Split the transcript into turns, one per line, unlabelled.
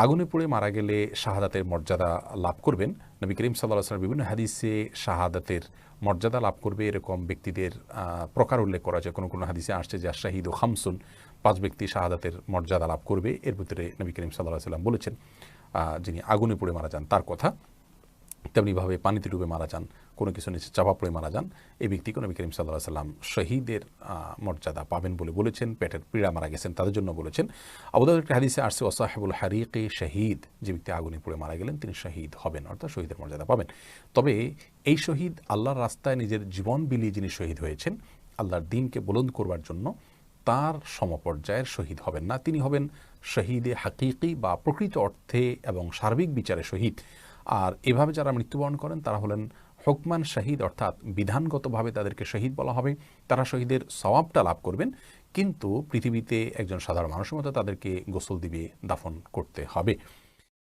আগুনে পুড়ে মারা গেলে শাহাদাতের মর্যাদা লাভ করবেন। নবী করিম সাল্লাল্লাহু আলাইহি ওয়াসাল্লাম বিভিন্ন হাদিসে শাহাদাতের মর্যাদা লাভ করবে এরকম ব্যক্তিদের প্রকার উল্লেখ করা আছে। কোনো কোনো হাদিসে আসছে যে শাহিদু খামসুন, 5 ব্যক্তি শাহাদাতের মর্যাদা লাভ করবে। এর ভিতরে নবী করিম সাল্লাল্লাহু আলাইহি ওয়াসাল্লাম বলেছেন যিনি আগুনে পুড়ে মারা যান তার কথা। তেমনিভাবে পানিতে ডুবে মারা যান, কোনো কিছু নিচে চাপা পড়ে মারা যান, এই ব্যক্তিকে নবী করিম সাল্লাল্লাহু আলাইহি ওয়াসাল্লাম শহীদের মর্যাদা পাবেন বলে বলেছেন। পেটের পীড়া মারা গেছেন তাদের জন্য বলেছেন। আবু দাউদের একটা হাদিসে আসছে ওয়াসাহিবুল হারিকি শহীদ, যে ব্যক্তি আগুনে পুড়ে মারা গেলেন তিনি শহীদ হবেন, অর্থাৎ শহীদের মর্যাদা পাবেন। তবে এই শহীদ আল্লাহর রাস্তায় নিজের জীবন বিলিয়ে যিনি শহীদ হয়েছেন আল্লাহর দ্বীনকে বুলন্দ করবার জন্য, তার সমপর্যায়ের শহীদ হবেন না। তিনি হবেন শহীদে হাকিকি বা প্রকৃত অর্থে এবং সার্বিক বিচারে শহীদ। আর এভাবে যারা মৃত্যুবরণ করেন তারা হলেন হুকমান শহীদ, অর্থাৎ বিধানগতভাবে তাদেরকে শহীদ বলা হবে। তারা শহীদের সওয়াবটা লাভ করবেন, কিন্তু পৃথিবীতে একজন সাধারণ মানুষের মতো তাদেরকে গোসল দিবে, দাফন করতে হবে।